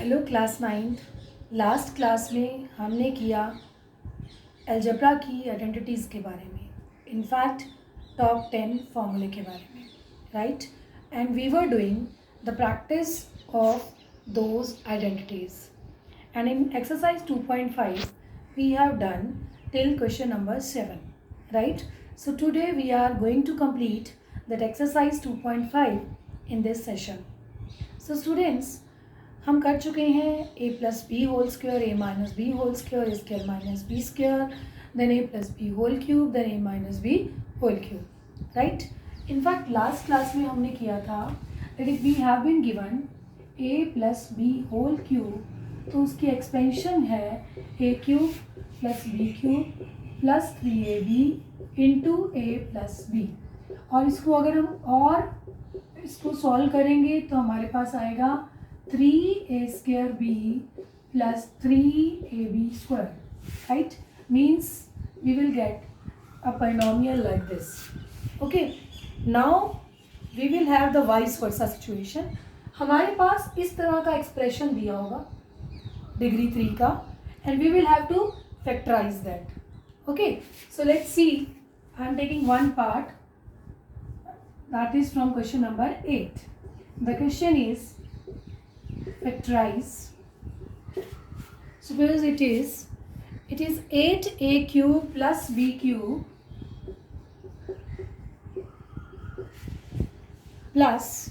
Hello class 9th। Last class में हमने किया अलजेब्रा की आइडेंटिटीज़ के बारे में, इनफैक्ट टॉप 10 फॉर्मूले के बारे में, right. And we were doing the practice of those identities and in exercise 2.5 we have done till question number 7, right. So today we are going to complete that exercise 2.5 in this session. So students, हम कर चुके हैं a plus B whole square, a minus B whole square, a square minus B square, then a plus B whole cube, then a minus B whole cube, right. In fact last class में हमने किया था that if we have been given a plus B whole cube तो उसकी expansion है a cube plus B cube plus 3ab into a plus B. और इसको अगर हम और इसको सॉल्व करेंगे तो हमारे पास आएगा 3a square b plus 3ab square, right? Means we will get a polynomial like this. Okay, now we will have the vice versa situation. हमारे पास इस तरह का एक्सप्रेशन दिया होगा डिग्री 3 का, and we will have to factorize that. Okay, so let's see. I am taking one part that is from question number 8. The question is factorize. Suppose it is 8a cube plus b cube plus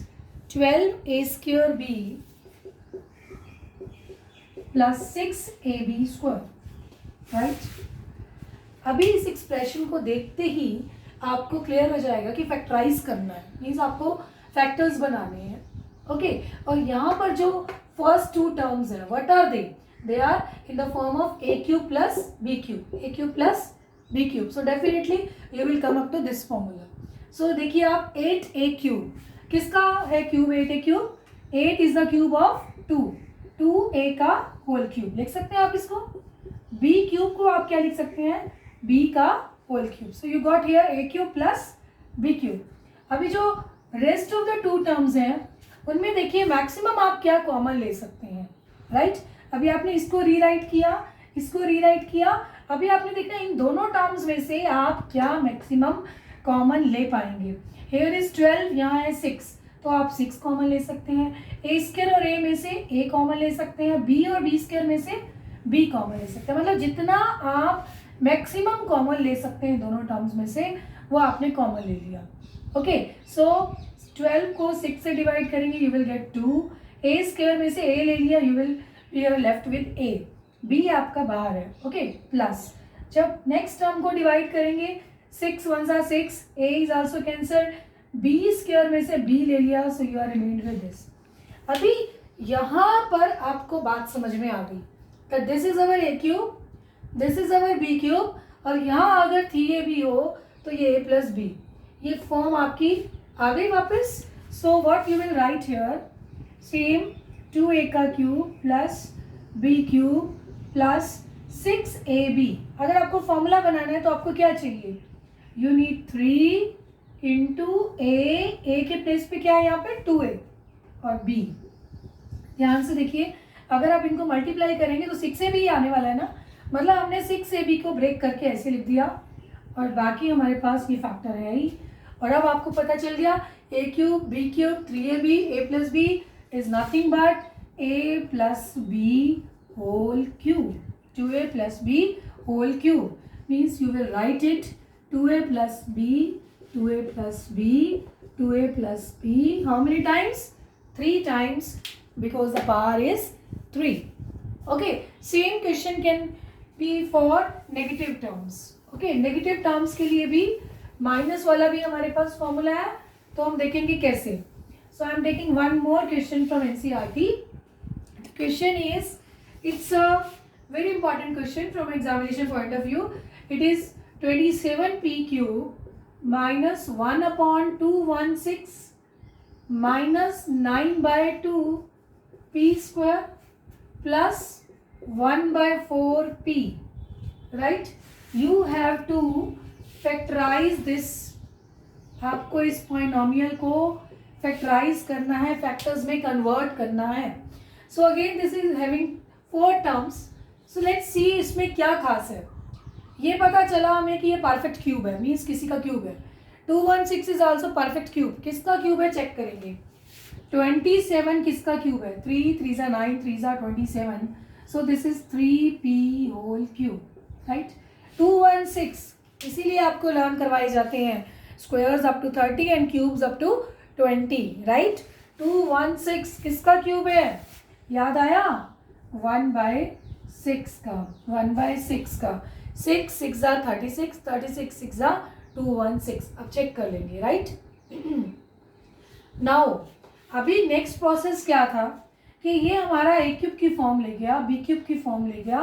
12a square b plus 6ab square, right? अभी इस expression को देखते ही आपको clear हो जाएगा कि factorise करना है, मीन्स आपको फैक्टर्स बनाने हैं। ओके, और यहाँ पर जो फर्स्ट टू टर्म्स हैं what are they are in the form of a cube plus b cube, a cube plus b cube. So definitely you will come up to this formula. So देखिए आप 8a cube किसका है cube? 8a cube, 8 is the cube of 2a का whole cube लिख सकते हैं आप इसको। b क्यूब को आप क्या लिख सकते हैं? b का whole cube. So you got here a cube plus b cube. अभी जो rest of the two terms हैं उनमें देखिए मैक्सिमम आप क्या कॉमन ले सकते हैं, राइट। अभी आपने इसको रीराइट किया, इसको रीराइट किया, अभी आपने देखना इन दोनों टर्म्स में से आप क्या मैक्सिमम कॉमन ले पाएंगे। हियर इज 12, यहाँ है 6, तो आप 6 कॉमन ले सकते हैं। a स्क्वायर और a में से a कॉमन ले सकते हैं, b और b स्क्वायर में से b कॉमन ले सकते हैं। मतलब जितना आप मैक्सिमम कॉमन ले सकते हैं दोनों टर्म्स में से वो आपने कॉमन ले लिया। ओके, सो 12 को 6 से डिवाइड करेंगे, you will get 2। a square में से a ले लिया, you will be are left with a, b आपका बाहर है। ओके, प्लस जब नेक्स्ट टर्म को डिवाइड करेंगे 6 1 are 6, a is also cancelled, b square में से b ले लिया, so you are remained with this. अभी यहाँ पर आपको बात समझ में आ गई that this is our a cube, this is our b cube, और यहाँ अगर 3ab हो तो ये a प्लस b, ये फॉर्म आपकी आ गई वापस। So what you will right here, same 2a का cube plus b cube plus 6ab। अगर आपको फॉर्मूला बनाना है तो आपको क्या चाहिए? यू नीड 3 इंटू a के प्लेस पे क्या है यहाँ पे? 2a और b। ध्यान से देखिए, अगर आप इनको मल्टीप्लाई करेंगे तो 6ab ही आने वाला है ना, मतलब हमने 6ab को ब्रेक करके ऐसे लिख दिया और बाकी हमारे पास ये फैक्टर है ही। और अब आपको पता चल गया a cube b cube 3ab a plus b is nothing but a plus b whole cube, 2a plus b whole cube. Means you will write it 2a plus b, 2a plus b, 2a plus b, how many times? 3 times, because the power is 3। Okay, same question can be for negative terms. Okay, negative terms के लिए भी minus वाला भी हमारे पास formula है, तो हम देखेंगे कैसे। So I am taking one more question from NCERT. Question is, it's a very important question from examination point of view. It is 27p cube minus 1/216 minus 9/2 p square plus 1/4p, right. You have to factorise this, आपको इस polynomial को factorise करना है, factors में convert करना है। So again this is having 4 terms. So let's सी इसमें क्या खास है. ये पता चला हमें कि ये परफेक्ट क्यूब है, मीन्स किसी का क्यूब है. 216 इज ऑल्सो परफेक्ट क्यूब. किसका क्यूब है चेक करेंगे. 27 किसका क्यूब है. 3 3 ज़ा 9 3 ज़ा 27. So this is 3p whole cube. Right. 216 इसीलिए आपको लर्न करवाए जाते हैं squares up to 30 and cubes up to 20. Right. 216 किसका क्यूब है याद आया. 1/6 का. 1/6 का. 6 6 ज़ा 36 36 6 ज़ा 216. अब चेक कर लेंगे. राइट. नाउ अभी नेक्स्ट प्रोसेस क्या था कि ये हमारा ए क्यूब की फॉर्म ले गया, बी क्यूब की फॉर्म ले गया.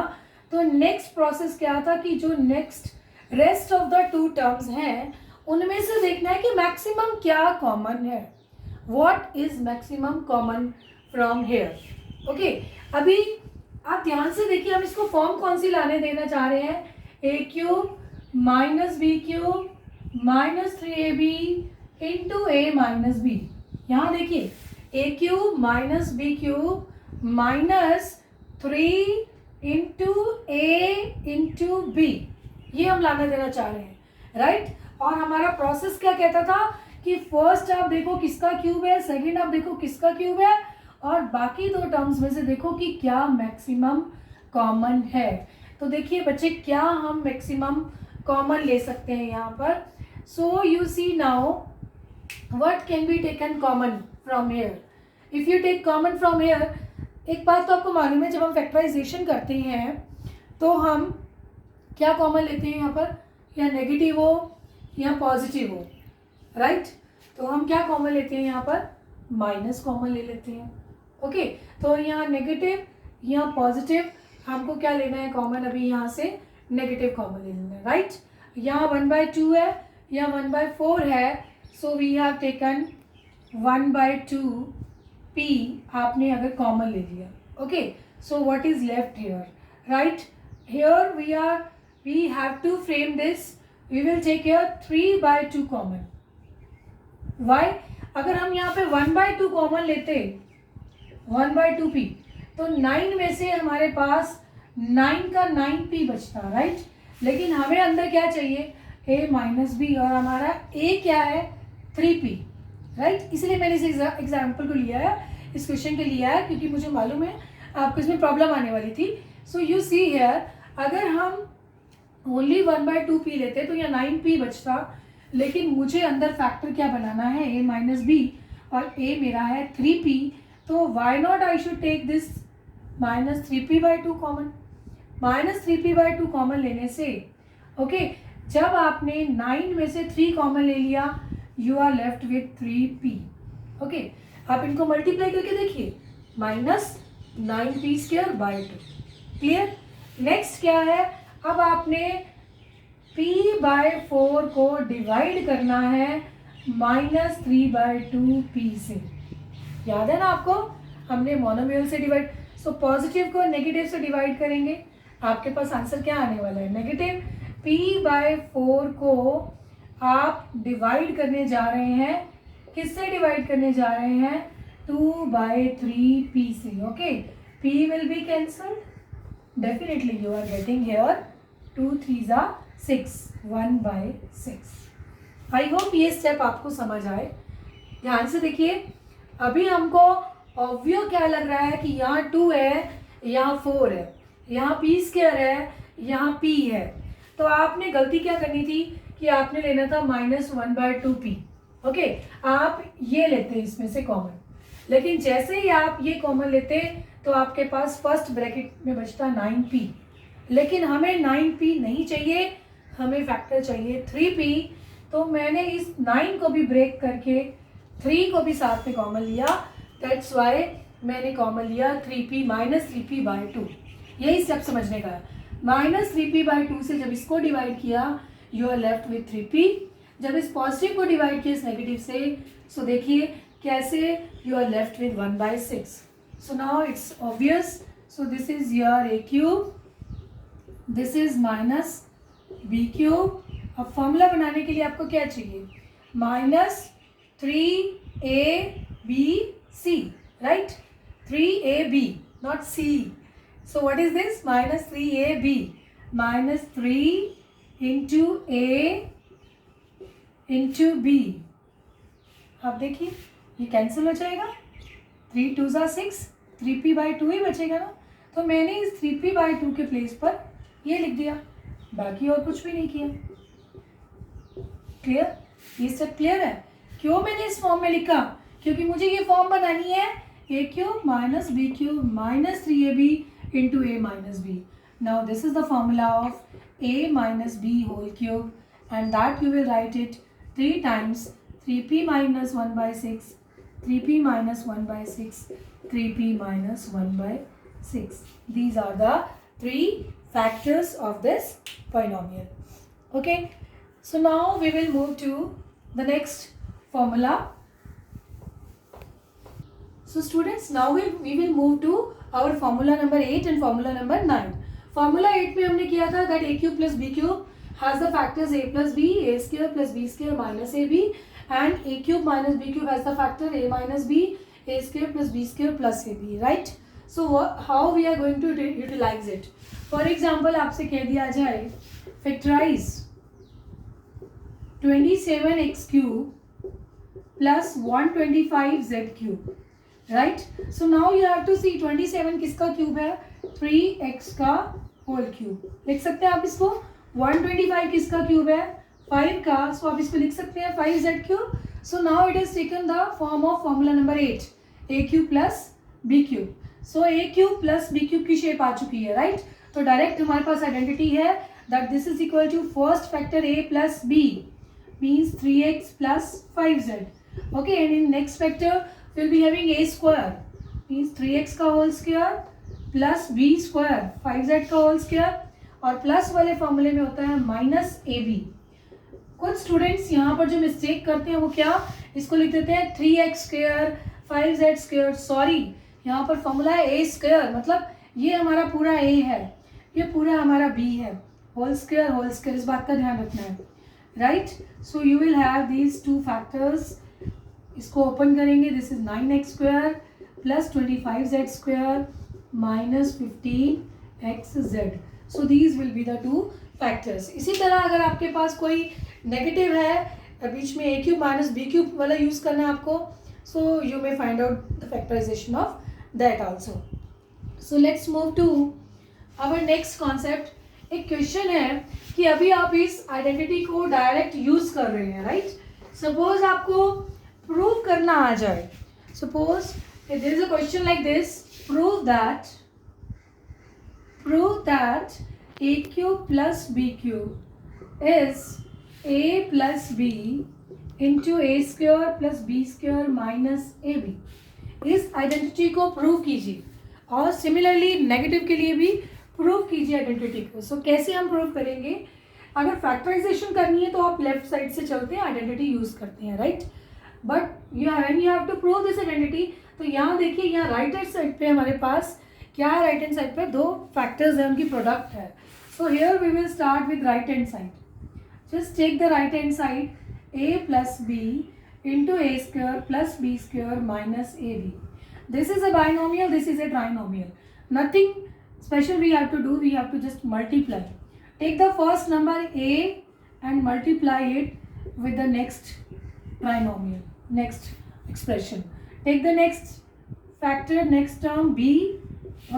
तो नेक्स्ट प्रोसेस क्या था कि जो next rest of the 2 terms हैं उनमें से देखना है कि मैक्सिमम क्या कॉमन है. What is maximum common from hair. Okay. अभी आप ध्यान से देखिए हम इसको फॉर्म कौन सी लाने देना चाह रहे हैं. A cube minus B cube minus 3ab into A minus B. यहाँ देखिए A cube minus B cube minus 3 into A into B. ये हम लाने देना चाह रहे हैं. राइट. और हमारा प्रोसेस क्या कहता था कि फर्स्ट आप देखो किसका क्यूब है, सेकंड आप देखो किसका क्यूब है, और बाकी 2 टर्म्स में से देखो कि क्या मैक्सिमम कॉमन है. तो देखिए बच्चे क्या हम मैक्सिमम कॉमन ले सकते हैं यहाँ पर. So you see now what can be taken common from here. If you take common from here, एक बात तो आपको मालूम है जब हम फैक्टराइजेशन करते हैं तो हम क्या कॉमन लेते हैं यहाँ पर, या नेगेटिव हो या पॉजिटिव हो. राइट. तो हम क्या कॉमन लेते हैं यहाँ पर, माइनस कॉमन ले लेते हैं. ओके. तो यहाँ नेगेटिव या पॉजिटिव हमको क्या लेना है कॉमन. अभी यहाँ से नेगेटिव कॉमन ले लेना है. राइट. यहाँ 1/2 है या 1/4 है. So we have taken 1/2p आपने अगर कॉमन ले लिया. Okay. So what is left here. Right. Here we have to frame this. We will take here 3/2 common. Why. अगर हम यहाँ पे 1/2 कॉमन लेते 1/2p तो 9 में से हमारे पास 9 का 9p बचता. राइट. लेकिन हमें अंदर क्या चाहिए, a माइनस बी, और हमारा a क्या है 3p. राइट. इसलिए मैंने इस एग्जाम्पल को लिया है, इस क्वेश्चन के लिया है, क्योंकि मुझे मालूम है आपको इसमें प्रॉब्लम आने वाली थी. सो यू सी हियर अगर हम ओनली 1/2p लेते तो यहाँ 9p बचता. लेकिन मुझे अंदर फैक्टर क्या बनाना है, a माइनस बी, और a मेरा है 3p. तो why not I should take this minus 3p/2 common. Minus 3p/2 common लेने से ओके जब आपने 9 में से 3 कॉमन ले लिया you are left with 3p. Okay. आप इनको मल्टीप्लाई करके देखिए माइनस 9p²/2. क्लियर. नेक्स्ट क्या है, अब आपने p/4 को डिवाइड करना है माइनस 3/2p से. याद है ना आपको, हमने मोनोमियल से डिवाइड. सो पॉजिटिव को नेगेटिव से डिवाइड करेंगे, आपके पास आंसर क्या आने वाला है, नेगेटिव. p/4 को आप डिवाइड करने जा रहे हैं, किससे डिवाइड करने जा रहे हैं, 2/3p से. Okay. p will be cancelled. Definitely you are getting here 2 3 ज़ा 6 1/6. आई होप ये स्टेप आपको समझ आए. ध्यान से देखिए. अभी हमको ऑब्वियस क्या लग रहा है कि यहाँ 2 है, यहाँ 4 है, यहाँ p² है, यहाँ p है. तो आपने गलती क्या करनी थी कि आपने लेना था माइनस 1/2p. ओके. आप ये लेते इसमें से कॉमन. लेकिन जैसे ही आप ये कॉमन लेते तो आपके पास फर्स्ट ब्रैकेट में बचता 9p. लेकिन हमें 9p नहीं चाहिए, हमें फैक्टर चाहिए 3p. तो मैंने इस 9 को भी ब्रेक करके 3 को भी साथ में कॉमन लिया. दैट्स वाई मैंने कॉमन लिया 3p माइनस 3p/2. यही स्टेप समझने का है. माइनस 3p/2 से जब इसको डिवाइड किया you are left with 3p. जब इस पॉजिटिव को डिवाइड किया इस नेगेटिव से, सो देखिए कैसे you are left with 1/6. So now it's obvious. So this is your a cube, this is minus b cube. अब फॉर्मूला बनाने के लिए आपको क्या चाहिए, minus 3ab c. Right. 3ab, not c. So what is this? Minus 3ab. Minus 3 into a into b. आप देखिए ये कैंसिल हो जाएगा. 3 2 6, 3p/2 ही बचेगा ना. तो मैंने इस 3p/2 के प्लेस पर ये लिख दिया, बाकी और कुछ भी नहीं किया. क्लियर? ये स्टेप क्लियर है? क्यों मैंने इस फॉर्म में लिखा? क्योंकि मुझे ये फॉर्म बनानी है a cube minus b cube minus 3ab into a minus b. Now this is the formula of a minus b whole cube, and that you will write it 3 times 3p minus 1 by 6, 3p minus 1 by 6, 3p minus 1 by 6. These are the 3 factors of this polynomial. Okay, so now we will move to the next formula. So students, now we will move to our formula number 8 and formula number 9. Formula 8 में हमने किया था that a cube plus b cube has the factors a plus b, a square plus b square minus ab, and a cube minus b cube has the factor a minus b, a square plus b square plus ab, right? So how we are going to utilize it? For example, आपसे कह दिया जाए factorize 27x cube plus 125z cube. Right. So now you have to see 27 किसका cube है? 3x का whole cube. लिख सकते हैं आप इसको. 125 किसका क्यूब है? 5 का. सो आप इसको लिख सकते हैं 5z cube. So now it is taken the form of formula number 8, a cube plus b cube. So a cube plus b cube की शेप आ चुकी है, राइट? तो डायरेक्ट हमारे पास आइडेंटिटी है that this is equal to first factor a plus b means 3x plus 5z. Okay, and in next factor we'll be having a square means 3x का whole square plus b square 5z का whole square, और plus वाले फॉर्मूले में होता है minus ab. कुछ students यहाँ पर जो मिस्टेक करते हैं वो क्या, इसको लिख देते हैं 3x square 5z square. Sorry, यहाँ पर फॉर्मूला है a स्क्वायर, मतलब ये हमारा पूरा a है, ये पूरा हमारा b है. होल स्क्वायर, इस बात का ध्यान रखना है, right? So you will have these two factors. इसको ओपन करेंगे. This is 9x square plus 25z square minus 15xz. So these will be the two factors. इसी तरह अगर आपके पास कोई नेगेटिव है बीच में a cube minus b cube वाला यूज करना है आपको, so you may find out the factorization of that also. So let's move to our next concept. एक क्वेश्चन है कि अभी आप इस आइडेंटिटी को डायरेक्ट यूज कर रहे हैं, राइट? सपोज आपको प्रूव करना आ जाए. Suppose there is a question like this, prove that a cube plus b cube is a plus b into A square plus B square minus A B. इस identity को prove कीजिए, और similarly negative के लिए भी prove कीजिए identity को. सो कैसे हम प्रूव करेंगे? अगर फैक्टराइजेशन करनी है तो आप लेफ्ट साइड से चलते हैं, आइडेंटिटी यूज करते हैं, right? But you have to prove this identity. तो यहाँ देखिए, यहाँ राइट हैंड साइड पे हमारे पास क्या है? राइट हैंड साइड पे दो फैक्टर्स हैं, उनकी प्रोडक्ट है. So here we will start with right hand side. Just take the right hand side a plus b into A square plus B square minus A B. This is a binomial, this is a trinomial. Nothing special we have to do, we have to just multiply. Take the first number a and multiply it with the next trinomial, next expression. Take the next factor, next term b.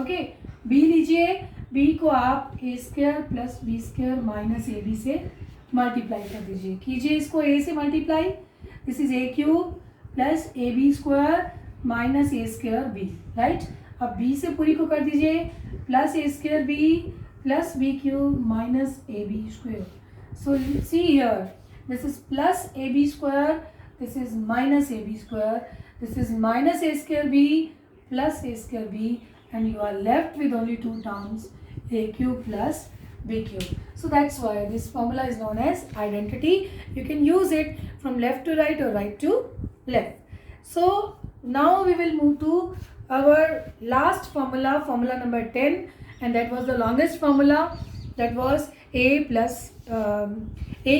Okay, b लीजिए, b को आप a square plus B square minus A B से multiply कर दीजिए. कीजिए इसको a से multiply. This is a cube plus A B square minus A square B, right? अब b से पूरी को कर दीजिए plus A square B plus B cube minus A B square. So see here, this is plus A B square, this is minus A B square, this is minus A square B plus A square B, and you are left with only two terms, a cube plus b cube. So that's why this formula is known as identity. You can use it from left to right or right to left. So now we will move to our last formula, formula number 10, and that was the longest formula. That was a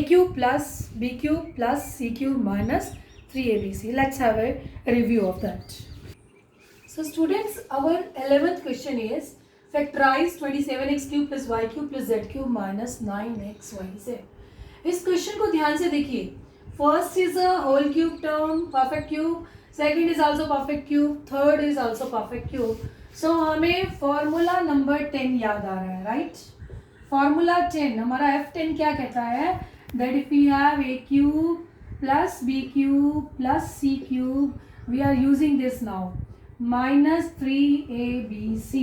cube plus b cube plus c cube minus 3abc. Let's have a review of that. So So students, our 11th question is factorize 27x cube plus y cube plus z cube minus 9xyz. इस question को ध्यान से देखिए. First is a whole cube term, perfect cube. Second is also perfect cube. Third is also perfect cube. So हमें formula number 10 याद आ रहा है, right? Formula 10, हमारा F10 क्या कहता है? That if we have a cube plus b cube plus c cube, we are using this now, minus 3abc.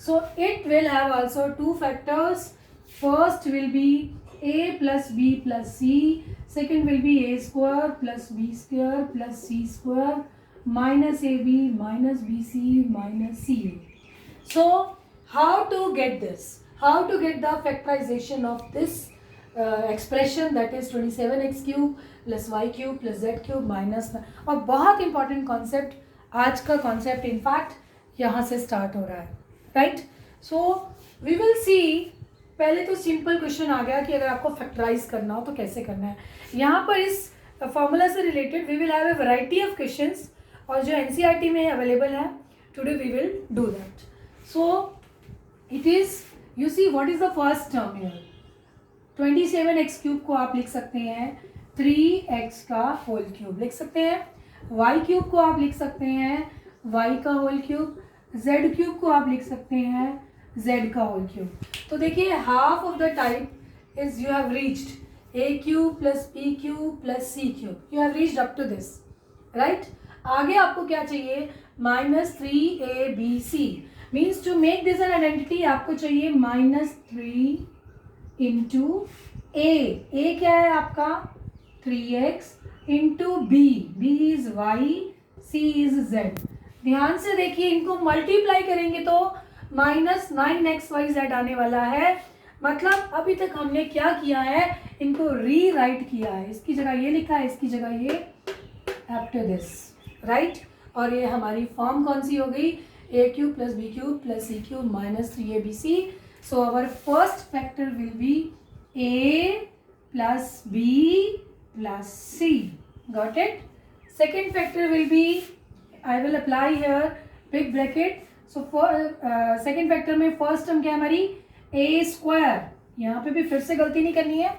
So it will have also two factors. First will be a plus b plus c. Second will be a square plus b square plus c square minus ab minus bc minus ca. So how to get this? How to get the factorization of this expression, that is 27x cube plus y cube plus z cube minus 9. और बहुत important concept, आज का concept in fact यहाँ से start हो रहा है, right? So we will see. पहले तो सिंपल क्वेश्चन आ गया कि अगर आपको फैक्टराइज करना हो तो कैसे करना है. यहाँ पर इस फॉर्मूला से related we will have a variety of questions, और जो एनसीईआरटी में अवेलेबल है today we will do that. So it is, you see what is the first term here. 27x cube को आप लिख सकते हैं 3x का होल क्यूब लिख सकते हैं. y क्यूब को आप लिख सकते हैं y का होल क्यूब. z क्यूब को आप लिख सकते हैं z का होल क्यूब. तो देखिए, half of the type is you have reached a cube plus b cube plus c cube. You have reached up to this, right? आगे आपको क्या चाहिए? Minus 3abc. Means to make this an identity आपको चाहिए minus 3 into ए क्या है आपका? 3x into B is y, c is z. ध्यान से देखिए, इनको मल्टीप्लाई करेंगे तो माइनस 9xyz आने वाला है. मतलब अभी तक हमने क्या किया है? इनको री राइट किया है. इसकी जगह ये लिखा है, इसकी जगह ये, आफ्टर दिस, राइट? और ये हमारी फॉर्म कौन सी हो गई? a cube plus b cube plus c cube minus 3abc. So our first factor will be a plus b plus c. Got it? Second factor will be, I will apply here big bracket. So for second factor में first term क्या है हमारी? a square. यहाँ पे भी फिर से गलती नहीं करनी है.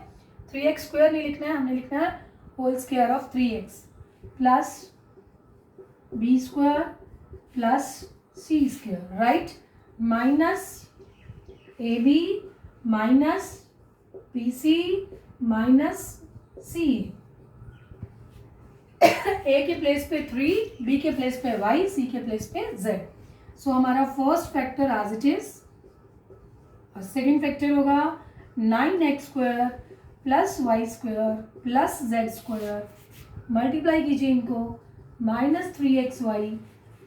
3x square नहीं लिखना है, हमने लिखना है whole square of 3x plus b square plus c square, right? Minus AB minus BC minus C. A के प्लेस पे 3, B के प्लेस पे Y, C के प्लेस पे Z. सो हमारा first factor as it is, और second factor होगा 9x square plus Y square plus Z square. Multiply कीजिए इनको, minus 3xy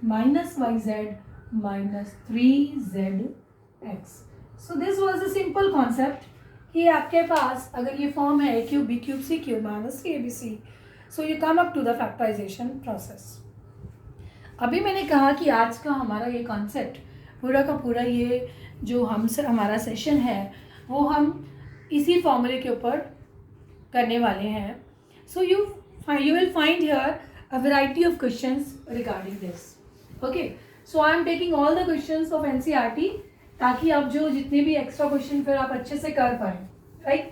minus Y Z minus 3zx. So this was a simple concept कि आपके पास अगर ये फॉर्म है a cube b cube c cube minus 3abc, so you come up to the factorization process. अभी मैंने कहा कि आज का हमारा ये कॉन्सेप्ट पूरा का पूरा ये जो हमारा सेशन है वो हम इसी फॉर्मूले के ऊपर करने वाले हैं. So you will find here a variety of questions regarding this. Okay, so I am taking all the questions of NCERT ताकि आप जो जितने भी एक्स्ट्रा क्वेश्चन फिर आप अच्छे से कर पाएँ, राइट?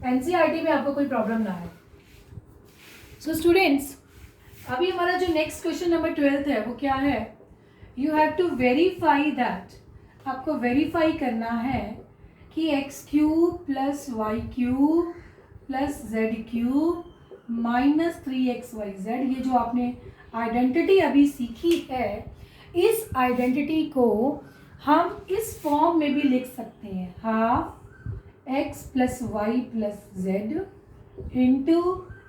एनसीईआरटी में आपको कोई प्रॉब्लम ना है. सो स्टूडेंट्स, अभी हमारा जो नेक्स्ट क्वेश्चन नंबर 12 है वो क्या है? You have to verify that. आपको वेरीफाई करना है कि X cube plus Y cube plus Z cube minus 3xyz, ये जो आपने आइडेंटिटी अभी सीखी है, इस आइडेंटिटी को हम इस फॉर्म में भी लिख सकते हैं. Half X plus Y plus Z into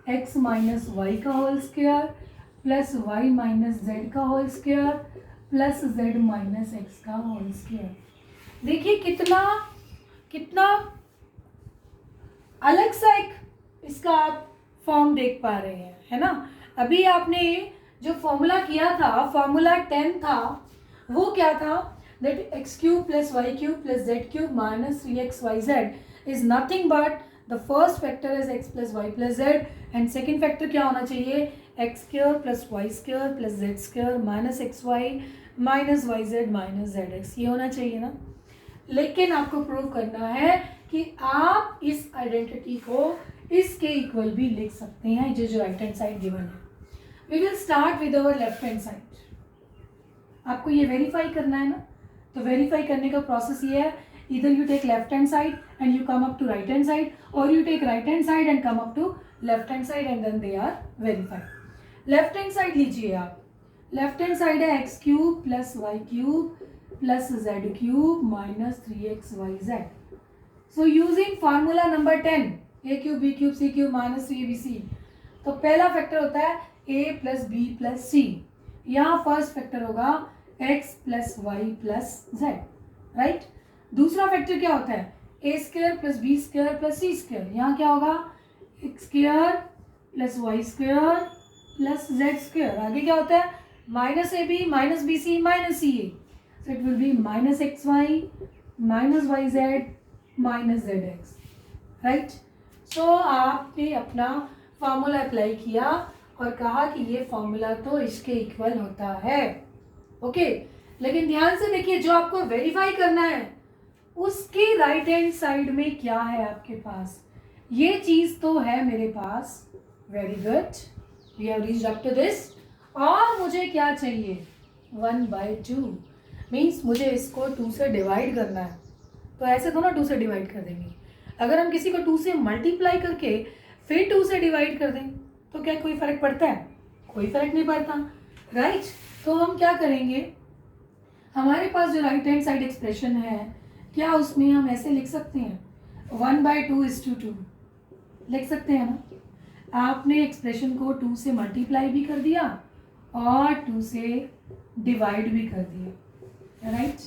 X minus Y का whole square plus Y minus Z का whole square plus Z minus X का होल स्क्वायर. देखिए कितना कितना अलग सा एक इसका आप फॉर्म देख पा रहे हैं, है ना? अभी आपने जो फॉर्मूला किया था, फॉर्मूला 10 था, वो क्या था? That X cube plus Y cube plus Z cube minus 3xyz is nothing but the first factor is X plus Y plus Z and second factor क्या होना चाहिए? X square plus Y square plus Z square minus x Y minus Y Z minus Z X, ये होना चाहिए ना। लेकिन आपको prove करना है कि आप इस आइडेंटिटी को इसके इक्वल भी लिख सकते हैं, जो राइट हैंड साइड गिवन है। We will start with our left hand side. आपको ये वेरीफाई करना है ना, तो वेरीफाई करने का प्रोसेस ये है, इधर you take left hand side and you come up to right hand side, और you take right hand side and come up to left hand side, and then they are verified. Left hand side लीजिए आप, left hand side है X cube plus Y cube plus Z cube minus 3xyz। So using formula number 10, A cube B cube C cube minus 3abc, तो पहला factor होता है a plus b plus c, यहाँ first factor होगा x plus Y plus z, right. दूसरा factor क्या होता है, a square plus B square plus c square, यहाँ क्या होगा x square plus Y square plus Z square. आगे क्या होता है, minus A b minus b c minus c a, so it will be minus x Y minus Y Z minus Z x, right. So आपने अपना formula apply किया और कहा कि ये फॉर्मूला तो इसके इक्वल होता है, ओके। लेकिन ध्यान से देखिए, जो आपको वेरीफाई करना है उसकी राइट हैंड साइड में क्या है आपके पास, ये चीज तो है मेरे पास। Very good, we have reached up to this. और मुझे क्या चाहिए, 1/2, मीन्स मुझे इसको 2 से डिवाइड करना है। तो ऐसे तो ना 2 से डिवाइड कर देंगे, अगर हम किसी को 2 से मल्टीप्लाई करके फिर 2 से डिवाइड कर दें तो क्या कोई फर्क पड़ता है, कोई फर्क नहीं पड़ता, राइट। तो हम क्या करेंगे, हमारे पास जो राइट हैंड साइड एक्सप्रेशन है, क्या उसमें हम ऐसे लिख सकते हैं 1/2:2 लिख सकते हैं ना। आपने एक्सप्रेशन को 2 से मल्टीप्लाई भी कर दिया और 2 से डिवाइड भी कर दिया, राइट।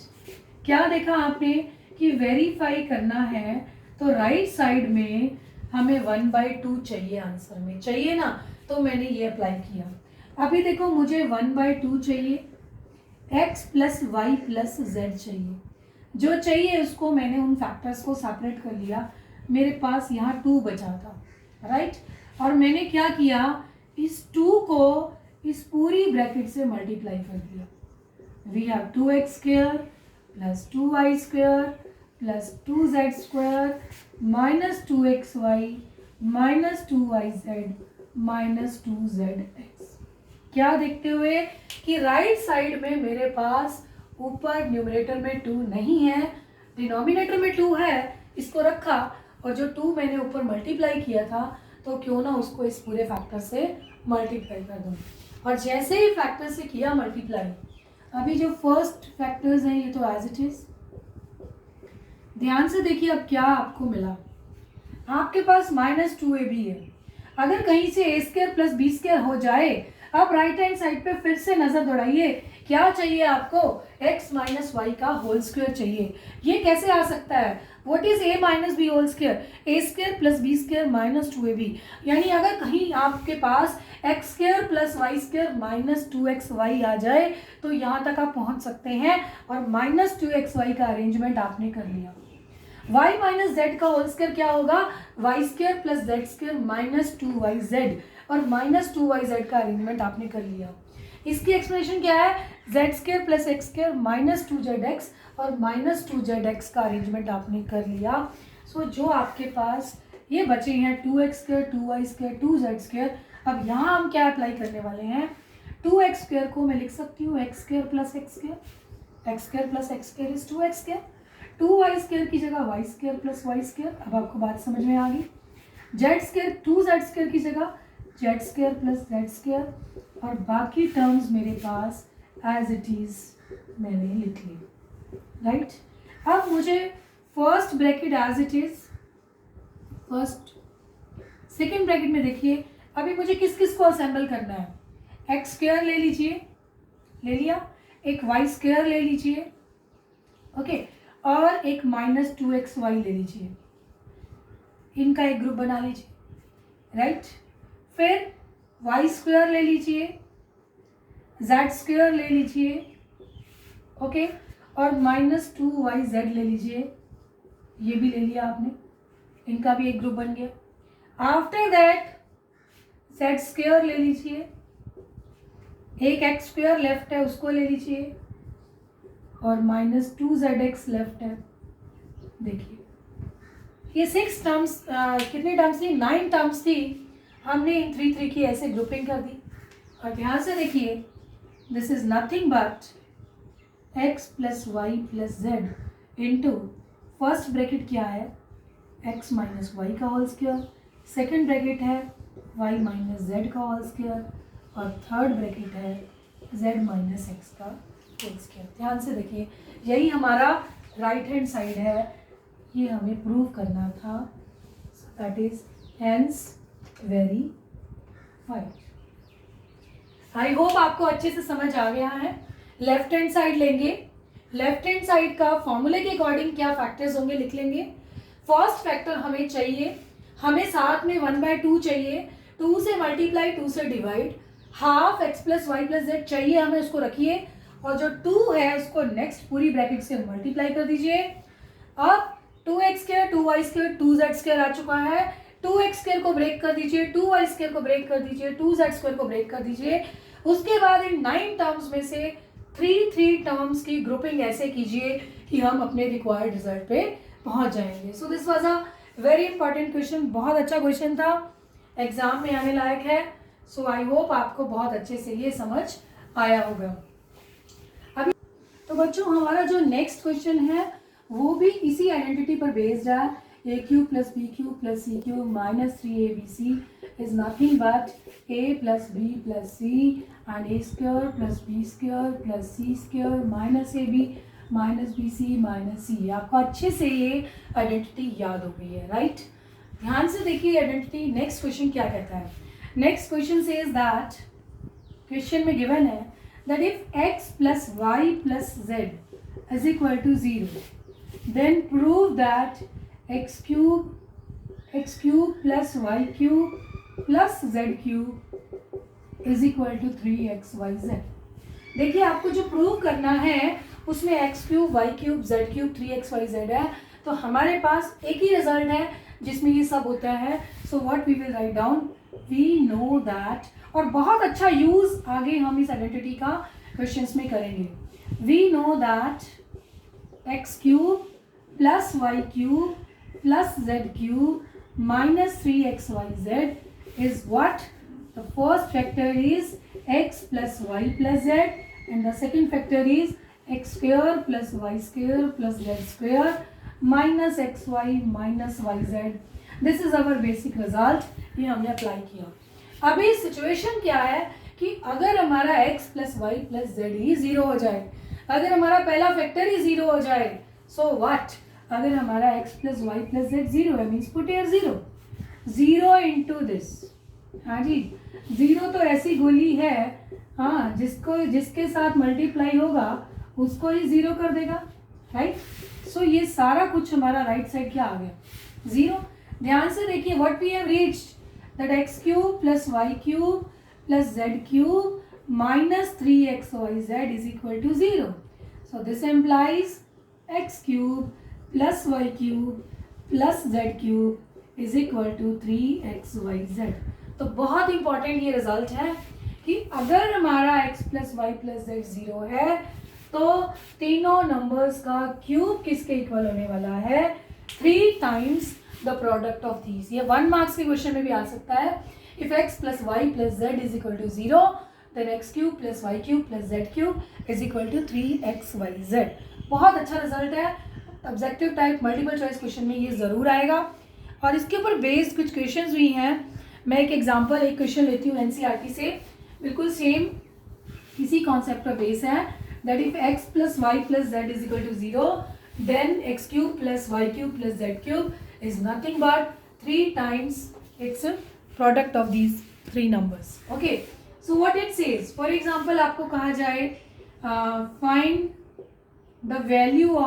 क्या देखा आपने कि वेरीफाई करना है तो राइट साइड में हमें 1/2 चाहिए, आंसर में चाहिए ना, तो मैंने ये अप्लाई किया। अभी देखो मुझे 1/2 चाहिए, x plus Y plus Z चाहिए, जो चाहिए उसको मैंने उन फैक्टर्स को सेपरेट कर लिया, मेरे पास यहाँ 2 बचा था, राइट। और मैंने क्या किया, इस 2 को इस पूरी ब्रैकेट से मल्टीप्लाई कर दिया। We have 2x square plus 2y square plus 2z square minus 2xy minus 2yz minus 2zx। क्या देखते हुए कि राइट साइड में मेरे पास ऊपर न्यूमरेटर में 2 नहीं है, डिनोमिनेटर में 2 है, इसको रखा, और जो 2 मैंने ऊपर मल्टीप्लाई किया था तो क्यों ना उसको इस पूरे फैक्टर से मल्टीप्लाई कर दूँ। और जैसे ही फैक्टर से किया मल्टीप्लाई, अभी जो फर्स्ट फैक्टर्स हैं ये तो एज इट इज। ध्यान से देखिए अब क्या आपको मिला, आपके पास -2ab है, अगर कहीं से a square plus B square हो जाए, अब राइट हैंड साइड पे फिर से नजर दौड़ाइए, क्या चाहिए आपको, x माइनस वाई का होल स्क्वायर चाहिए। ये कैसे आ सकता है, what is a minus B whole square, a square plus B square minus 2ab, यानी अगर कहीं आपके पास x square plus Y square minus 2xy आ जाए तो यहाँ तक आप पहुँच सकते हैं, और माइनस 2xy का अरेंजमेंट आपने कर लिया। y माइनस जेड का होल स्क्वायर क्या होगा, Y square plus Z square minus 2yz, और माइनस 2yz का अरेंजमेंट आपने कर लिया। इसकी एक्सप्लेनेशन क्या है, Z square plus X square minus 2zx और माइनस 2zx का अरेंजमेंट आपने कर लिया। सो जो आपके पास ये बचे हैं 2x square 2y square 2z square, अब यहाँ हम क्या अप्लाई करने वाले हैं, 2x स्क्वायर को मैं लिख सकती हूँ x square plus X square, x square plus X square is 2x square, 2y square की जगह y square plus Y square. अब आपको बात समझ में आ गई, z स्क्वायर 2z स्क्वायर की जगह z square plus z square, और बाकी टर्म्स मेरे पास एज इट इज मैंने लिख ली, राइट। अब मुझे first bracket as it is, first second bracket में देखिए, अभी मुझे किस किस को असेंबल करना है, एक्स स्क्वायर ले लीजिए, ले लिया, एक वाई स्क्वायर ले लीजिए, ओके, और एक माइनस 2xy ले लीजिए, इनका एक ग्रुप बना लीजिए, राइट। फिर वाई स्क्वायर ले लीजिए, जेड स्क्वायर ले लीजिए, ओके, और माइनस 2yz ले लीजिए, ये भी ले लिया आपने, इनका भी एक ग्रुप बन गया। आफ्टर दैट जेड स्क्वायर ले लीजिए, एक एक्स स्क्वायर लेफ्ट है उसको ले लीजिए, और माइनस 2zx लेफ्ट है। देखिए ये 6 टर्म्स कितनी टर्म्स थी, 9 टर्म्स थी, हमने इन 3 की ऐसे ग्रुपिंग कर दी। और ध्यान से देखिए this is nothing but x plus Y plus Z into first bracket क्या है x माइनस वाई का होल स्क्वायर, सेकेंड ब्रैकेट है y माइनस जेड का होल स्क्वायर और थर्ड ब्रैकेट है z माइनस एक्स का होल स्क्वायर। ध्यान से देखिए यही हमारा राइट हैंड साइड है, ये हमें प्रूव करना था। That is hence verified. I hope आपको अच्छे से समझ आ गया है। लेफ्ट हैंड साइड लेंगे, लेफ्ट हैंड साइड का फॉर्मूले के अकॉर्डिंग क्या फैक्टर्स होंगे लिख लेंगे। फर्स्ट फैक्टर हमें चाहिए, हमें साथ में 1/2 चाहिए, 2 से मल्टीप्लाई 2 से divide, half x plus Y plus Z चाहिए हमें, उसको रखिए और जो 2 है उसको नेक्स्ट पूरी ब्रैकेट से मल्टीप्लाई कर दीजिए। अब 2x square 2y square 2z square आ चुका है, 2x स्क्वायर को ब्रेक कर दीजिए, 2y स्क्वायर को ब्रेक कर दीजिए, 2z स्क्वायर को ब्रेक कर दीजिए। उसके बाद इन 9 टर्म्स में से 3 टर्म्स की ग्रुपिंग ऐसे कीजिए कि हम अपने रिक्वायर्ड रिजल्ट पे पहुंच जाएंगे। सो this was a very important question, बहुत अच्छा क्वेश्चन था, एग्जाम में आने लायक है। सो आई होप आपको बहुत अच्छे से ये समझ आया होगा। अभी तो बच्चों हमारा जो नेक्स्ट क्वेश्चन है वो भी इसी आइडेंटिटी पर बेस्ड है। A cube plus B cube plus C cube minus 3abc is nothing but a plus b plus c and a square plus B square plus c square minus ab minus b c minus c. आपको अच्छे से ये identity याद हो गई है, right? ध्यान से देखिए आइडेंटिटी। नेक्स्ट क्वेश्चन क्या कहता है? Next question says that, question में गिवन है that if x plus y plus z is equal to 0, then prove that x cube plus y cube plus z cube is equal to 3xyz। देखिए आपको जो prove करना है उसमें x cube y cube z cube 3xyz है, तो हमारे पास एक ही रिजल्ट है जिसमें ये सब होता है। So what we will write down, we know that, और बहुत अच्छा यूज आगे हम इस आइडेंटिटी का क्वेश्चंस में करेंगे। We know that X cube plus Y cube plus Z cube minus 3xyz is what? The first factor is x plus Y plus Z and the second factor is x square plus Y square plus Z square minus xy minus yz। This is our basic result, ये हमने apply किया। अभी situation क्या है कि अगर हमारा x plus Y plus z ही 0 हो जाए, अगर हमारा पहला फैक्टर ही 0 हो जाए, सो व्हाट? अगर हमारा x plus Y plus Z 0 है means put here 0 into this. हाँ जी, 0 तो ऐसी गोली है, हाँ, जिसके साथ मल्टीप्लाई होगा उसको ही 0 कर देगा, राइट? सो ये सारा कुछ हमारा राइट साइड क्या आ गया? 0। ध्यान से देखिए what we have reached, that x cube plus Y cube plus z cube minus 3xyz is equal to 0। So this implies x cube plus Y cube plus z cube is equal to 3xyz। तो बहुत important ये result है कि अगर हमारा x plus Y plus Z 0 है तो तीनों नंबर्स का क्यूब किसके इक्वल होने वाला है? 3 times the product of these. ये 1 मार्क्स के क्वेश्चन में भी आ सकता है। If x plus Y plus Z is equal to 0 then x cube plus Y cube plus Z cube is equal to 3xyz। बहुत अच्छा रिजल्ट है। Objective type multiple choice question में ये ज़रूर आएगा और इसके ऊपर बेस्ड कुछ क्वेश्चन भी हैं। मैं एक एग्जाम्पल, एक क्वेश्चन लेती हूँ एनसीईआरटी से, बिल्कुल सेम इसी कॉन्सेप्ट पर बेस है। That if x plus Y plus Z is equal to 0 then x cube plus Y cube plus Z cube is nothing but 3 times its product of these 3 numbers. Okay, so what it says, for example आपको कहा जाए find the value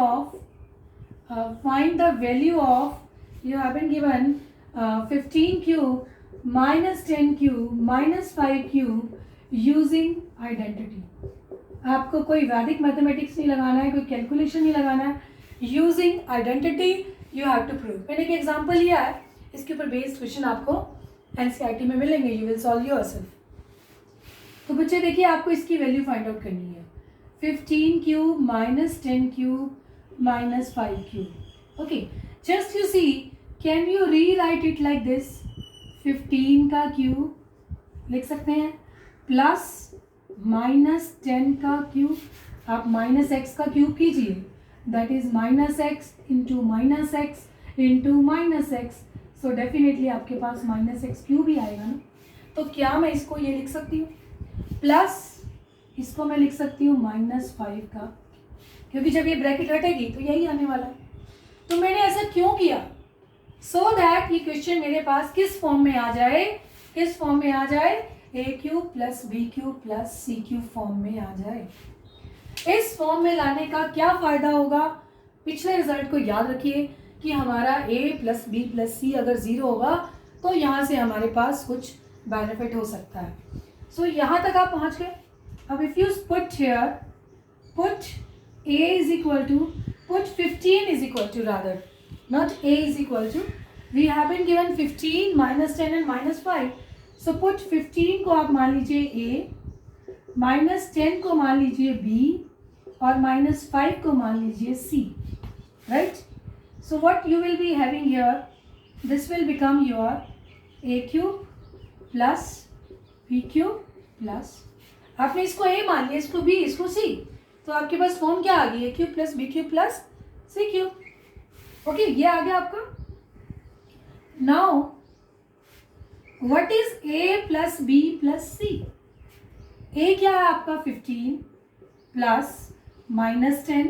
of you have been given 15 cube minus 10 cube minus 5 cube using identity। आपको कोई वैदिक mathematics नहीं लगाना है, कोई कैलकुलेशन नहीं लगाना है, using identity you have to prove. मैंने एक एग्जाम्पल लिया है, इसके ऊपर बेस्ड क्वेश्चन आपको एनसीईआरटी में मिलेंगे, यू विल सॉल्व योरसेल्फ। तो बच्चे देखिए आपको इसकी वैल्यू फाइंड आउट करनी है। 15 cube minus 10 cube minus 5 cube. Okay, just you see, can you rewrite it like this? 15 का क्यूब लिख सकते हैं प्लस माइनस 10 का क्यूब, आप माइनस एक्स का क्यूब कीजिए, that is minus x into minus x into minus x, so definitely आपके पास minus x cube ही आएगा ना. तो क्या मैं इसको ये लिख सकती हूँ, प्लस इसको मैं लिख सकती हूँ माइनस 5 का, क्योंकि जब ये ब्रैकेट हटेगी तो यही आने वाला है. तो मैंने ऐसा क्यों किया, सो दैट ये क्वेश्चन मेरे पास किस फॉर्म में आ जाए, किस फॉर्म में आ जाए, a cube plus B cube plus C cube form में आ जाए. इस फॉर्म में लाने का क्या फायदा होगा, पिछले रिजल्ट को याद रखिए कि हमारा ए प्लस बी प्लस सी अगर 0 होगा तो यहाँ से हमारे पास कुछ बेनिफिट हो सकता है. सो यहाँ तक आप पहुँच गए. अब if you put here, put a is equal to, put 15 is equal to, rather not a is equal to, we have been given 15 minus 10 and minus 5, so put 15 को आप मान लीजिए a, minus 10 को मान लीजिए b और minus 5 को मान लीजिए c, right? So what you will be having here, this will become your a cube plus b cube plus, आपने इसको a मान लिया, इसको b, इसको c, तो आपके पास फॉर्म क्या आ गई, a cube plus B cube plus C cube. Okay, ये आ गया आपका. Now what is a plus b plus c, a क्या है आपका 15 प्लस माइनस 10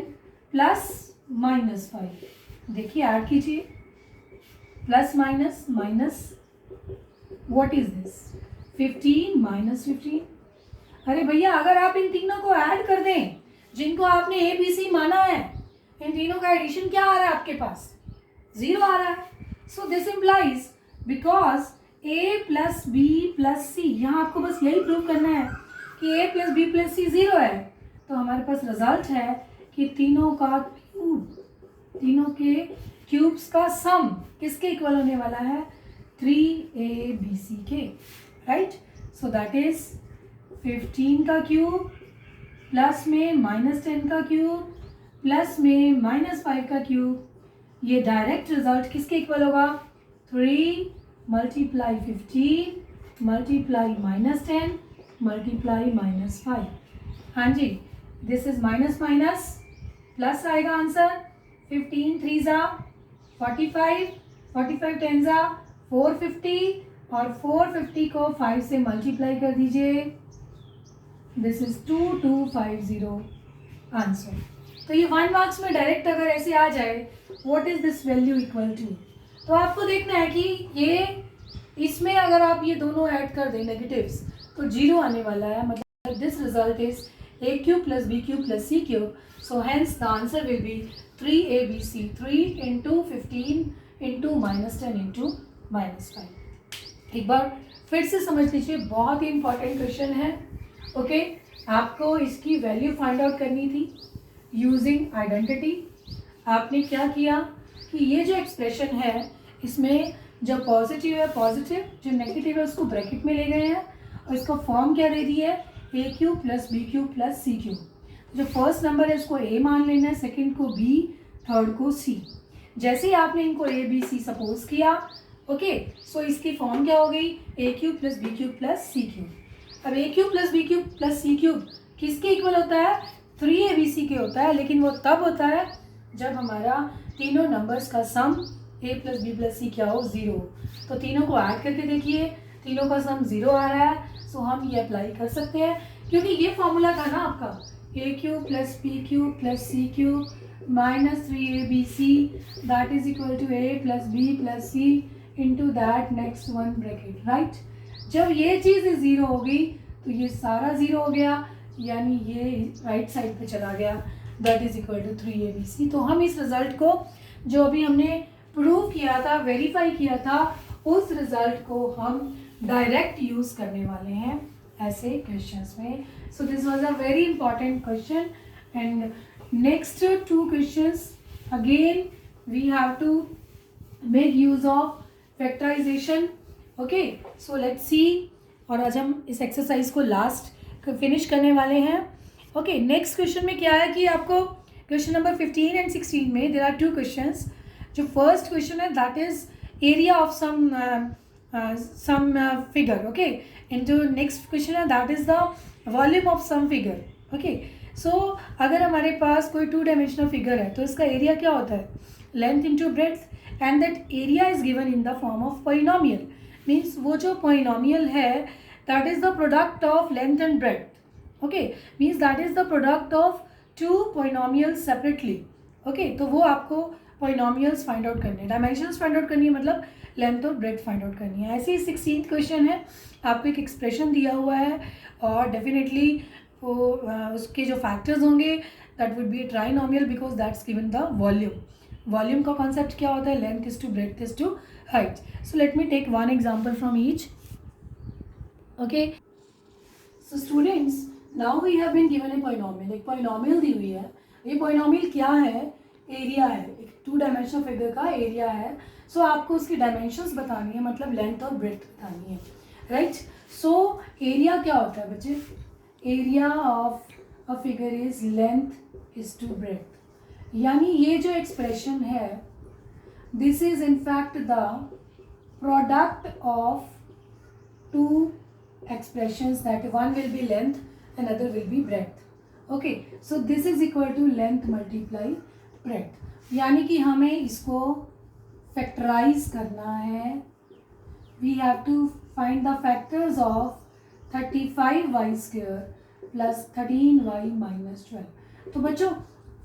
प्लस माइनस 5, देखिए ऐड कीजिए, plus minus minus, what is this 15 minus 15. अरे भैया अगर आप इन तीनों को ऐड कर दें जिनको आपने ए बी सी माना है, इन तीनों का एडिशन क्या आ रहा है आपके पास, 0 आ रहा है. So this implies because a plus b plus c, यहाँ आपको बस यही प्रूव करना है कि a plus b plus c 0 है, तो हमारे पास रिजल्ट है कि तीनों का क्यूब, तीनों के क्यूब्स का सम किसके इक्वल होने वाला है, 3abc के, राइट. सो दैट इज 15 का क्यूब प्लस में माइनस 10 का क्यूब प्लस में माइनस 5 का क्यूब, ये डायरेक्ट रिजल्ट किसके इक्वल होगा, 3 multiply 15 multiply minus 10 multiply minus 5. हाँ जी, this is minus minus plus आएगा आंसर, 15 3 जा 45, 45 10 जा 450 और 450 को 5 से मल्टीप्लाई कर दीजिए, दिस इज 2250 आंसर. तो ये 1 मार्क्स में डायरेक्ट अगर ऐसे आ जाए, what is this value equal to, तो आपको देखना है कि ये इसमें अगर आप ये दोनों ऐड कर दें नेगेटिव्स तो 0 आने वाला है, मतलब this result is A cube plus B cube plus C cube. So hence the answer will be 3abc, 3 into 15 into minus 10 into minus 5. एक बार फिर से समझ लीजिए, बहुत ही इंपॉर्टेंट क्वेश्चन है. ओके, आपको इसकी वैल्यू फाइंड आउट करनी थी यूजिंग आइडेंटिटी. आपने क्या किया कि ये जो एक्सप्रेशन है इसमें जो पॉजिटिव है पॉजिटिव, जो नेगेटिव है उसको ब्रैकेट में ले गए हैं और इसका फॉर्म क्या दे दिया है, a cube plus B cube plus C cube. जो फर्स्ट नंबर है उसको ए मान लेना है, सेकेंड को बी, थर्ड को सी. जैसे ही आपने इनको ए बी सी सपोज किया, ओके, सो इसकी फॉर्म क्या हो गई, a cube plus B cube plus C cube. अब a cube plus B cube plus C cube किसके इक्वल होता है, 3abc के होता है, लेकिन वो तब होता है जब हमारा तीनों नंबर्स का सम a प्लस बी प्लस सी क्या हो, 0. तो तीनों को ऐड करके देखिए, तीनों का सम 0 आ रहा है, सो हम ये अप्लाई कर सकते हैं क्योंकि ये फॉर्मूला था ना आपका, a cube plus B cube plus C cube minus 3abc that is equal to a plus b plus c into that next one bracket, right. जब ये चीज़ 0 होगी तो ये सारा 0 हो गया, यानी ये राइट साइड पे चला गया, that is equal to 3abc. तो हम इस रिजल्ट को जो अभी हमने प्रूव किया था, वेरीफाई किया था, उस रिजल्ट को हम डायरेक्ट यूज़ करने वाले हैं ऐसे क्वेश्चंस में. So this was a very important question. And next 2 questions again we have to make use of factorization. Okay, so let's see. और आज हम इस एक्सरसाइज को लास्ट फिनिश करने वाले हैं. ओके, नेक्स्ट क्वेश्चन में क्या है कि आपको क्वेश्चन नंबर 15 एंड 16 में देर आर टू क्वेश्चंस. जो फर्स्ट क्वेश्चन है that is area of some figure. Okay, into next question है that is the volume of some figure. Okay, so अगर हमारे पास कोई 2 डायमेंशनल फिगर है तो इसका एरिया क्या होता है? Length into breadth, and that area is given in the form of polynomial. Means वो जो पॉलिनोमियल है that is the product of length and breadth. Okay, means that is the product of 2 polynomials separately. Okay, तो वो आपको polynomials find out करने, dimensions find out करनी है, मतलब लेंथ और ब्रेड्थ फाइंड आउट करनी है. ऐसे ही 16th क्वेश्चन है, आपको एक एक्सप्रेशन दिया हुआ है और डेफिनेटली वो उसके जो फैक्टर्स होंगे that would be trinomial because that's given the volume. Volume का कॉन्सेप्ट क्या होता है? Length is to breadth is to height. So let me take one example from each. Okay, so students, now we have been given a polynomial. एक polynomial दी हुई है. ये polynomial क्या है? एरिया है. एक 2 डायमेंशनल फिगर का एरिया है. सो आपको उसकी डायमेंशंस बतानी है, मतलब लेंथ और ब्रेड्थ बतानी है, राइट. सो एरिया क्या होता है बच्चे? Area of a figure is length is to breadth. यानी ये जो एक्सप्रेशन है this is in fact the product of 2 expressions, that one will be length, another will be breadth. Okay, so this is equal to length multiply breadth. यानी कि हमें इसको factorise करना है. we have to find the factors of 35y square plus 13y minus 12. तो बच्चों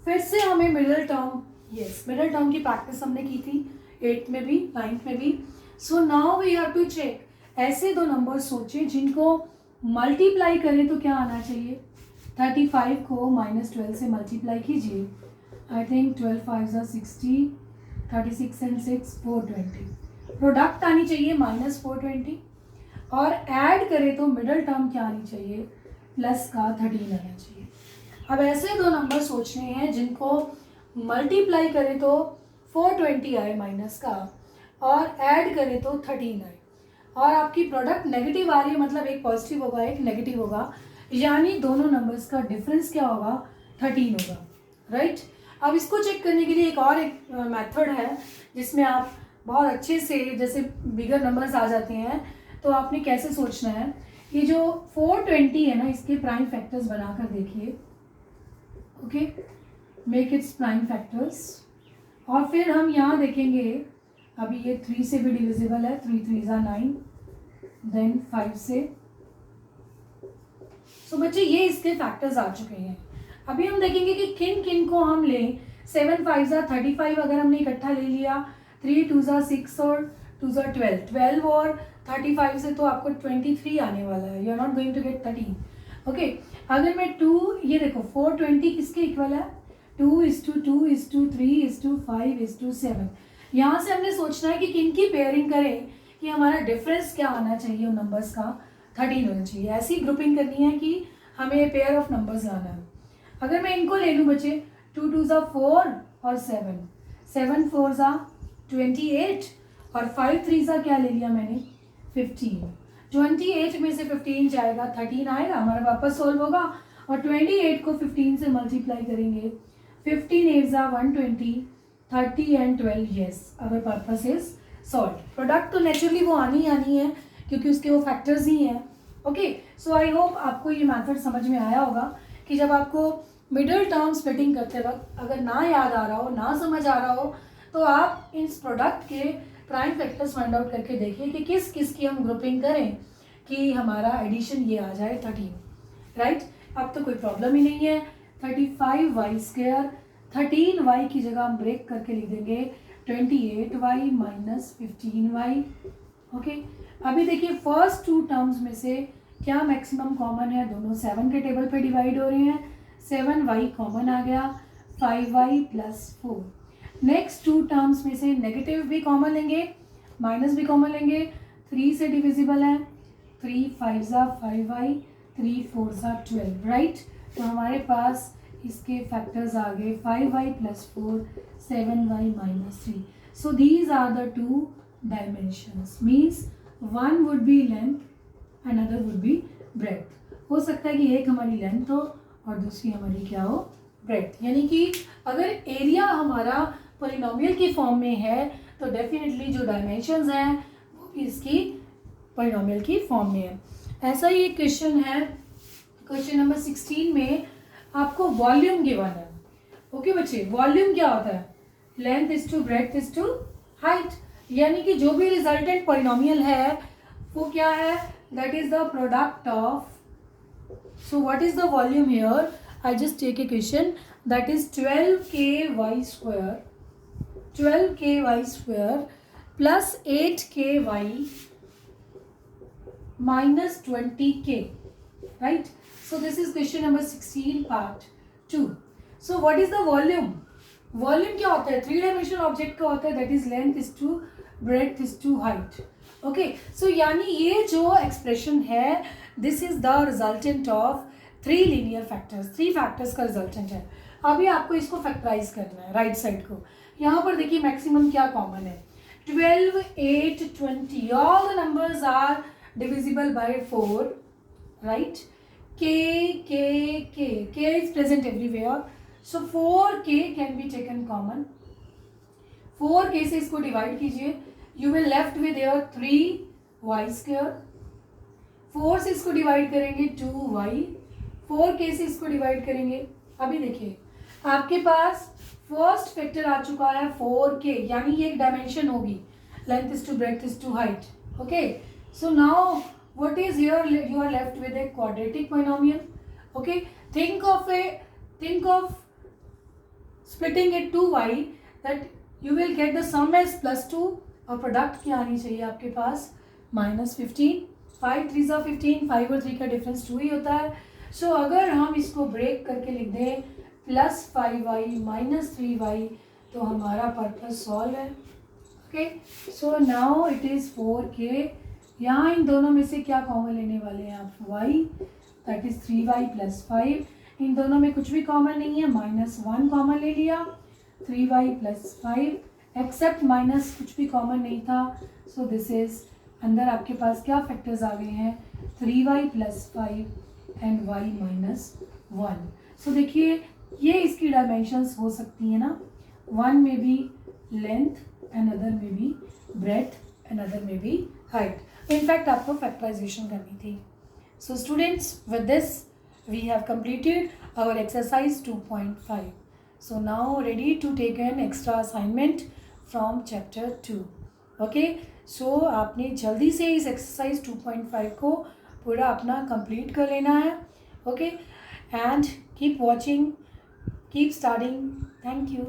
फिर से हमें middle term, yes middle term की प्रैक्टिस हमने की थी 8th में भी 9th में भी. So now we have to check. ऐसे 2 नंबर सोचे जिनको मल्टीप्लाई करें तो क्या आना चाहिए? 35 को -12 से मल्टीप्लाई कीजिए. I think 12 5 60, 36 and 6 420. प्रोडक्ट आनी चाहिए -420 और ऐड करें तो मिडल टर्म क्या आनी चाहिए? प्लस का 13 आना चाहिए. अब ऐसे 2 नंबर सोचने हैं जिनको मल्टीप्लाई करें तो 420 आए माइनस का और ऐड करें तो 13 आए, और आपकी प्रोडक्ट नेगेटिव आ रही है, मतलब एक पॉजिटिव होगा एक नेगेटिव होगा, यानी दोनों नंबर्स का डिफरेंस क्या होगा? 13 होगा, राइट. अब इसको चेक करने के लिए एक मेथड है जिसमें आप बहुत अच्छे से, जैसे बिगर नंबर्स आ जाते हैं तो आपने कैसे सोचना है. ये जो 420 है ना, इसके प्राइम फैक्टर्स बनाकर देखिए. Okay, make its prime factors. और फिर हम यहाँ देखेंगे, अभी ये 3 से भी डिविजिबल है, 3 3 9, देन 5 से. सो बच्चे ये इसके फैक्टर्स आ चुके हैं. अभी हम देखेंगे कि किन किन को हम लें. 7 5 35 अगर हमने इकट्ठा ले लिया, 3 2 6 और 2 12, 12 और 35 से तो आपको 23 आने वाला है. You are not going to get 13. Okay, अगर मैं 2, ये देखो 420 किसके इक्वल है? 2:2:3:5:7. यहाँ से हमने सोचना है कि किन की पेयरिंग करें कि हमारा डिफरेंस क्या आना चाहिए उन नंबर्स का? 13 होना चाहिए. ऐसी ग्रुपिंग करनी है कि हमें पेयर ऑफ नंबर्स लाना है. अगर मैं इनको ले लूँ बच्चे, 2 2 4 और 7, 7 4 28 और 5 3 क्या ले लिया मैंने? 15. 28 में से 15 जाएगा, 13 आएगा, हमारा वापस सोल्व होगा और 28 को 15 से मल्टीप्लाई करेंगे. 15 8 120, 30 and 12. Yes, our purpose is solve. Product तो नेचुरली वो आनी है क्योंकि उसके वो फैक्टर्स ही हैं. ओके, सो आई होप आपको ये मेथड समझ में आया होगा कि जब आपको मिडिल टर्म स्प्लिटिंग करते वक्त अगर ना याद आ रहा हो, ना समझ आ रहा हो, तो आप इस प्रोडक्ट के प्राइम फैक्टर्स फाइंड आउट करके देखिए कि किस किस की हम ग्रुपिंग करें कि हमारा एडिशन ये आ जाए 13, राइट. अब तो कोई प्रॉब्लम ही नहीं है. 35y स्क्वायर, 13y की जगह हम ब्रेक करके लिख देंगे 28y माइनस 15y. ओके, अभी देखिए फर्स्ट 2 टर्म्स में से क्या मैक्सिमम कॉमन है? दोनों 7 के टेबल पे डिवाइड हो रहे हैं. 7y कॉमन आ गया, 5y प्लस 4. नेक्स्ट 2 टर्म्स में से नेगेटिव भी कॉमन लेंगे, माइनस भी कॉमन लेंगे. 3 से डिविजिबल है, 3 5 5y, 3 4 12, राइट. तो हमारे पास इसके फैक्टर्स आ गए 5y plus 4, 7y minus 3. So these are the 2 dimensions. Means one would be length, another would be breadth. हो सकता है कि एक हमारी लेंथ हो और दूसरी हमारी क्या हो, ब्रेथ। यानी कि अगर एरिया हमारा पॉलिनोमियल की फॉर्म में है तो डेफिनेटली जो डायमेंशंस हैं वो भी इसकी पॉलिनोमियल की फॉर्म में है। ऐसा ही एक क्वेश्चन है, क्वेश्चन नंबर 16 में आपको वॉल्यूम गिवन है। ओके बच्चे, वॉल्यूम क्या होता है, length is to breadth is to height, यानी कि जो भी रिजल्टेंट पॉलिनोमियल है वो क्या है, that is the product of, so what is the volume here, I just take a question, that is 12ky square, 12ky square plus 8ky minus 20k, right? So this is question number 16 part 2. So what is the volume, volume क्या होता है, 3 dimensional object का होता है, that is length is to breadth is to height. Okay, so यानी ये जो expression है this is the resultant of 3 linear factors, 3 factors का रिजल्टेंट है। अभी आपको इसको फैक्टराइज करना है राइट साइड को। यहाँ पर देखिए मैक्सिमम क्या कॉमन है, 12, 8, 20, all the numbers are divisible by 4, right? k is present everywhere, so 4k can be taken common, 4k से इसको डिवाइड कीजिए, you will left with your 3y square, 4 से इसको डिवाइड करेंगे 2y, 4k से इसको डिवाइड करेंगे। अभी देखिए आपके पास फर्स्ट फैक्टर आ चुका है 4k, यानी ये एक डायमेंशन होगी, length is to breadth is to height. Okay, so now what is here, you are left with a quadratic polynomial. Okay, think of splitting it 2y, that you will get the sum as +2 और product क्या आनी चाहिए आपके पास -15, 5 3 ज़ा 15, 5 और 3 का difference 2 ही होता है। सो अगर हम इसको ब्रेक करके लिख दें +5y -3y तो हमारा पर्पस सॉल्व है। Okay, so now it is 4k, यहाँ इन दोनों में से क्या कॉमन लेने वाले हैं आप, y, दैट इज 3y + 5, इन दोनों में कुछ भी कॉमन नहीं है, -1 कॉमन ले लिया, 3y + 5, एक्सेप्ट माइनस कुछ भी कॉमन नहीं था, सो दिस इज, अंदर आपके पास क्या फैक्टर्स आ गए हैं, 3y + 5 एंड y -1। सो देखिए ये इसकी डायमेंशंस हो सकती है ना, वन में बी लेंथ, अनदर में बी ब्रेथ, अनदर में बी हाइट। इनफैक्ट आपको फैक्टराइजेशन करनी थी। So students, with this we have completed our exercise 2.5। So now ready to take an extra assignment from chapter 2। ओके, सो आपने जल्दी से इस एक्सरसाइज 2.5 को पूरा अपना कंप्लीट कर लेना है। Okay, and keep watching, keep studying. Thank you.